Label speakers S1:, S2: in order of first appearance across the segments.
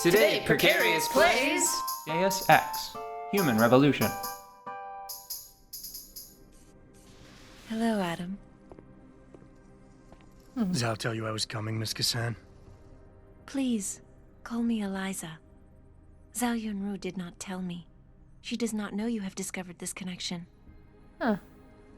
S1: Today, Precarious plays
S2: Deus Ex, Human Revolution.
S3: Hello, Adam.
S4: Did Zal tell you I was coming, Miss Kassan?
S3: Please, call me Eliza. Zhao Yunru did not tell me. She does not know you have discovered this connection.
S5: Huh.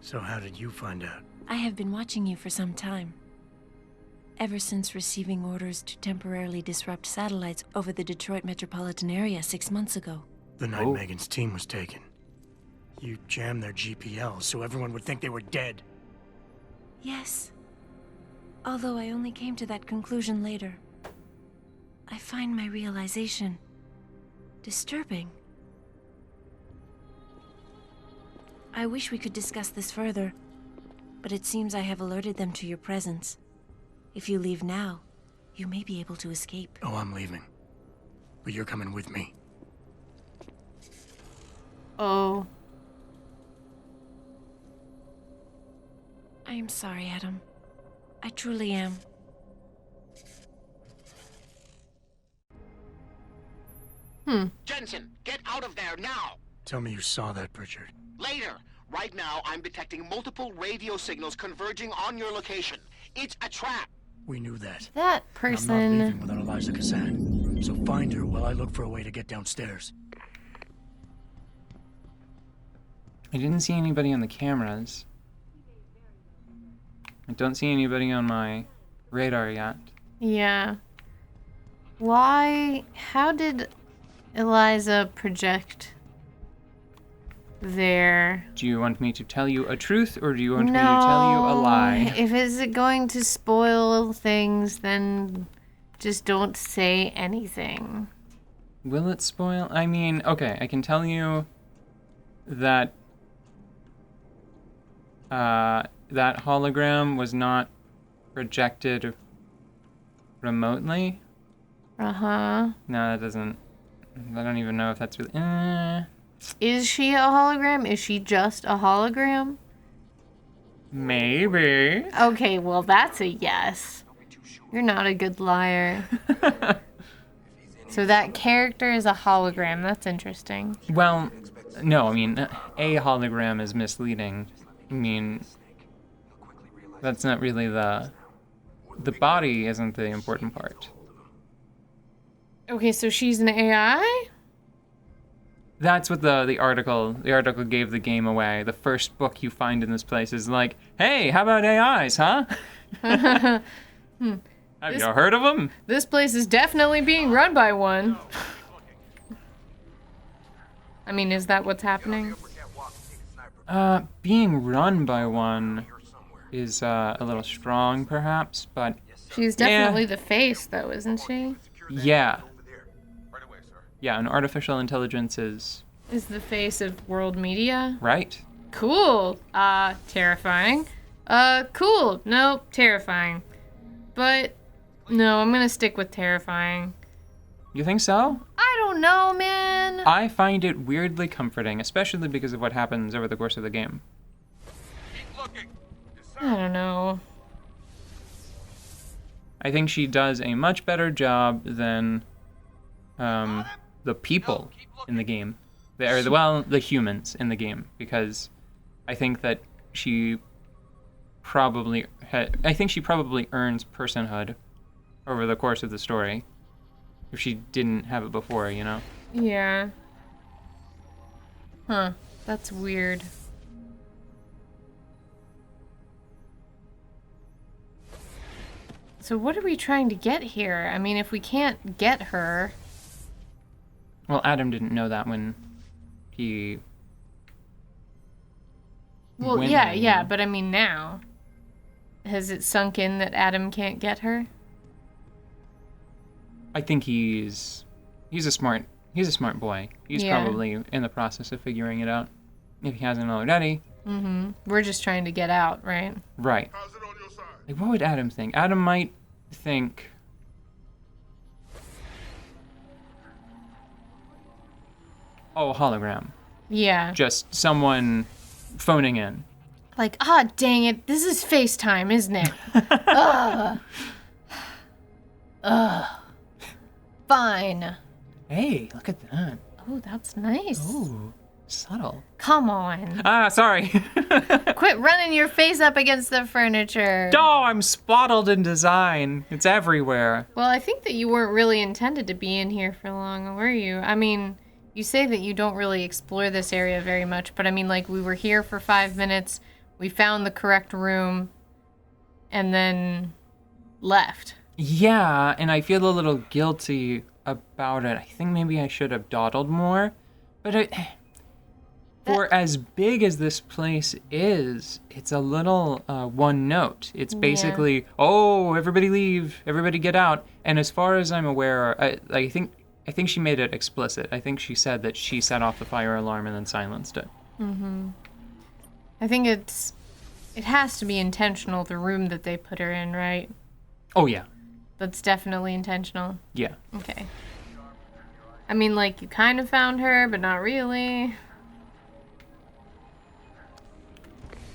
S4: So how did you find out?
S3: I have been watching you for some time. Ever since receiving orders to temporarily disrupt satellites over the Detroit metropolitan area 6 months ago.
S4: The night Megan's team was taken. You jammed their GPL so everyone would think they were dead.
S3: Yes. Although I only came to that conclusion later. I find my realization disturbing. I wish we could discuss this further, but it seems I have alerted them to your presence. If you leave now, you may be able to escape.
S4: Oh, I'm leaving. But you're coming with me.
S5: Oh.
S3: I am sorry, Adam. I truly am.
S6: Jensen, get out of there now!
S4: Tell me you saw that, Pritchard.
S6: Later! Right now, I'm detecting multiple radio signals converging on your location. It's a trap!
S4: We knew that.
S5: That
S4: I'm not
S5: person.
S4: leaving without Eliza Kassan. So find her while I look for a way to get downstairs.
S2: I didn't see anybody on the cameras. I don't see anybody on my radar yet.
S5: Yeah. Why? How did Eliza project there?
S2: Do you want me to tell you a truth, or do you want me to tell you a lie?
S5: If is it going to spoil things, then just don't say anything.
S2: Will it spoil? I mean, okay, I can tell you that that hologram was not projected remotely.
S5: Uh-huh.
S2: No, that doesn't. I don't even know if that's really.
S5: Is she a hologram? Is she just a hologram?
S2: Maybe.
S5: Okay, well, that's a yes. You're not a good liar. So that character is a hologram. That's interesting.
S2: Well, no, I mean, a hologram is misleading. I mean, that's not really the body isn't the important part.
S5: Okay, so she's an AI?
S2: That's what the article gave the game away. The first book you find in this place is like, hey, how about AIs, huh? Have you heard of them?
S5: This place is definitely being run by one. I mean, is that what's happening?
S2: Being run by one is a little strong, perhaps, but
S5: She's definitely the face, though, isn't she?
S2: yeah. Yeah, an artificial intelligence is
S5: Is the face of world media?
S2: right.
S5: Cool. Terrifying. Cool. Nope, terrifying. But, no, I'm gonna stick with terrifying.
S2: You think so?
S5: I don't know, man.
S2: I find it weirdly comforting, especially because of what happens over the course of the game.
S5: I don't know.
S2: I think she does a much better job than the people in the game. The humans in the game, because I think that she probably earns personhood over the course of the story if she didn't have it before, you know?
S5: Yeah. Huh. That's weird. So what are we trying to get here? I mean, if we can't get her...
S2: Well, Adam didn't know that when he...
S5: Well,
S2: went
S5: yeah,
S2: in.
S5: yeah, but I mean now. Has it sunk in that Adam can't get her?
S2: I think he's a smart boy. He's
S5: Yeah.
S2: probably in the process of figuring it out, if he hasn't already.
S5: Mm-hmm. We're just trying to get out, right?
S2: Right. Like, what would Adam think? Adam might think, oh, hologram.
S5: Yeah.
S2: Just someone phoning in.
S5: Like, dang it, this is FaceTime, isn't it? Ugh. Fine.
S2: Hey, look at that.
S5: Oh, that's nice.
S2: Ooh, subtle.
S5: Come on.
S2: Sorry.
S5: Quit running your face up against the furniture.
S2: Oh, I'm spotted in design. It's everywhere.
S5: Well, I think that you weren't really intended to be in here for long, were you? I mean, you say that you don't really explore this area very much, but I mean, like, we were here for 5 minutes, we found the correct room, and then left.
S2: Yeah, and I feel a little guilty about it. I think maybe I should have dawdled more. But for as big as this place is, it's a little one note. It's basically, oh, everybody leave, everybody get out. And as far as I'm aware, I think she made it explicit. I think she said that she set off the fire alarm and then silenced it.
S5: Mm-hmm. I think it has to be intentional, the room that they put her in, right?
S2: Oh, yeah.
S5: That's definitely intentional.
S2: Yeah.
S5: Okay. I mean, like, you kind of found her, but not really.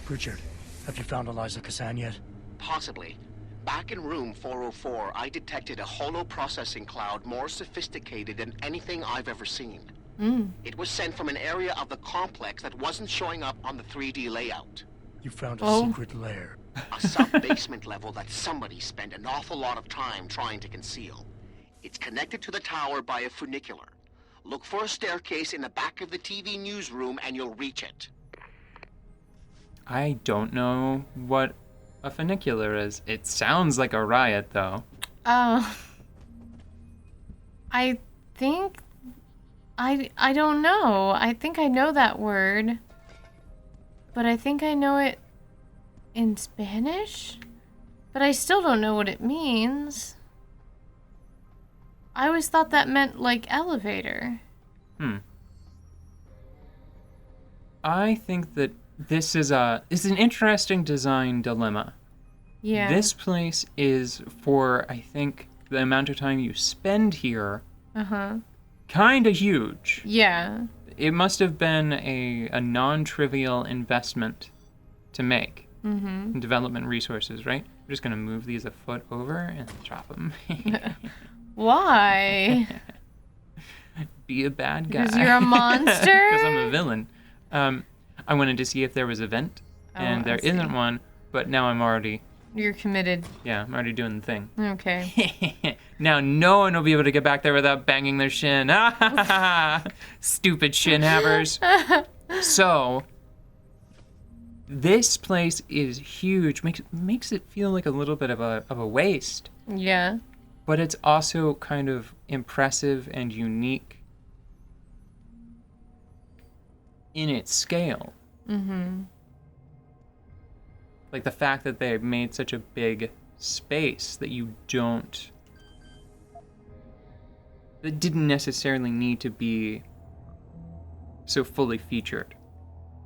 S4: Pritchard, have you found Eliza Kazan yet?
S6: Possibly. Back in room 404, I detected a holo processing cloud more sophisticated than anything I've ever seen. It was sent from an area of the complex that wasn't showing up on the 3D layout.
S4: You found a secret lair.
S6: A sub-basement level that somebody spent an awful lot of time trying to conceal. It's connected to the tower by a funicular. Look for a staircase in the back of the TV newsroom and you'll reach it.
S2: I don't know what a funicular is. It sounds like a riot, though.
S5: I think... I don't know. I think I know that word. But I think I know it in Spanish? But I still don't know what it means. I always thought that meant, like, elevator.
S2: I think that this is an interesting design dilemma.
S5: Yeah.
S2: This place is, for, I think, the amount of time you spend here, kind of huge.
S5: Yeah.
S2: It must have been a non-trivial investment to make in development resources, right? We're just going to move these a foot over and drop them.
S5: Why?
S2: Be a bad guy.
S5: Because you're a monster?
S2: Because I'm a villain. I wanted to see if there was a vent, and there isn't one, but now I'm already...
S5: You're committed.
S2: Yeah, I'm already doing the thing.
S5: Okay.
S2: Now no one will be able to get back there without banging their shin. Stupid shin havers. So, this place is huge. Makes it feel like a little bit of a waste.
S5: Yeah.
S2: But it's also kind of impressive and unique in its scale. Like the fact that they made such a big space that that didn't necessarily need to be so fully featured.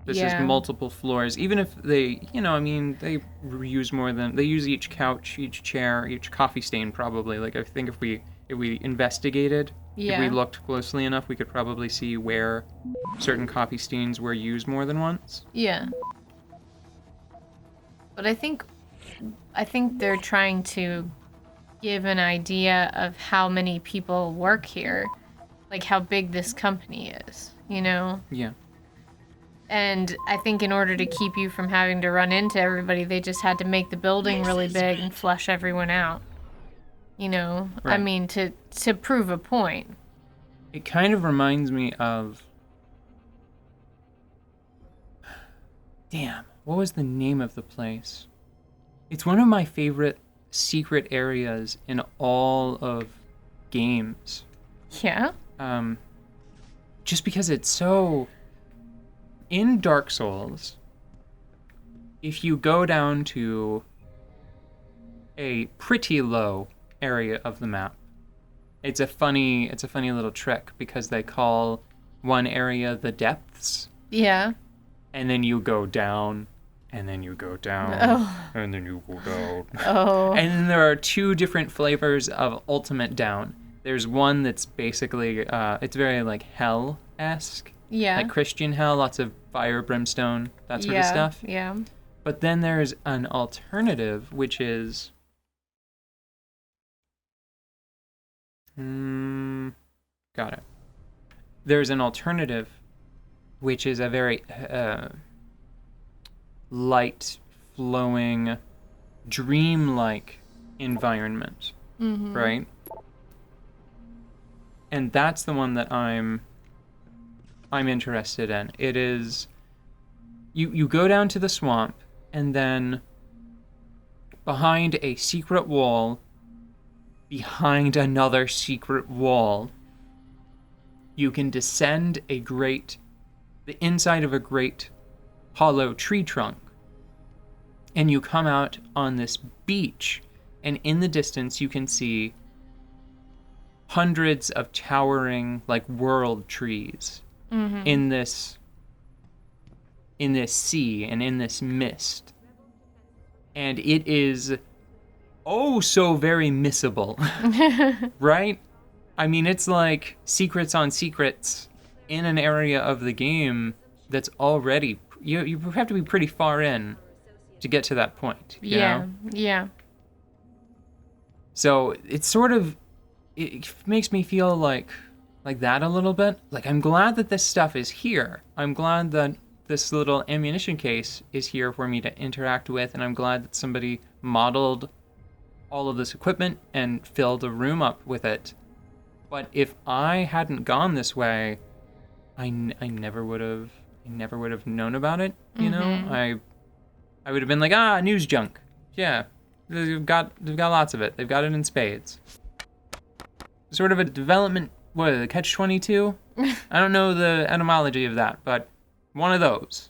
S2: This is multiple floors. Even if they, they use each couch, each chair, each coffee stain probably. Like I think if we investigated, if we looked closely enough, we could probably see where certain coffee stains were used more than once.
S5: Yeah. But I think they're trying to give an idea of how many people work here, like how big this company is, you know?
S2: Yeah.
S5: And I think in order to keep you from having to run into everybody, they just had to make the building really big and flush everyone out. You know?
S2: Right.
S5: I mean, to prove a point.
S2: It kind of reminds me of... Damn, what was the name of the place? It's one of my favorite secret areas in all of games.
S5: Yeah?
S2: Just because it's so... In Dark Souls, if you go down to a pretty low area of the map, it's a funny little trick because they call one area the depths.
S5: Yeah.
S2: And then you go down, and then you go down, and then you go down.
S5: Oh.
S2: And then there are two different flavors of ultimate down. There's one that's basically, it's very like hell-esque.
S5: Yeah.
S2: Like Christian hell, lots of fire, brimstone, that sort of stuff.
S5: Yeah.
S2: But then there's an alternative, which is Got it. There's an alternative, which is a very light, flowing, dreamlike environment, right? And that's the one that I'm interested in. It is, you go down to the swamp, and then behind a secret wall, behind another secret wall, you can descend the inside of a great hollow tree trunk, and you come out on this beach, and in the distance you can see hundreds of towering, like, world trees in this sea and in this mist. And it is oh so very missable, right? I mean, it's like secrets on secrets in an area of the game that's already, you have to be pretty far in to get to that point. You know?
S5: Yeah.
S2: So it's sort of, it makes me feel like that a little bit. Like, I'm glad that this stuff is here. I'm glad that this little ammunition case is here for me to interact with, and I'm glad that somebody modeled all of this equipment and filled a room up with it. But if I hadn't gone this way, I never would have known about it, you know? I would have been like, news junk. Yeah, they've got lots of it. They've got it in spades. Sort of a development, catch-22? I don't know the etymology of that, but one of those.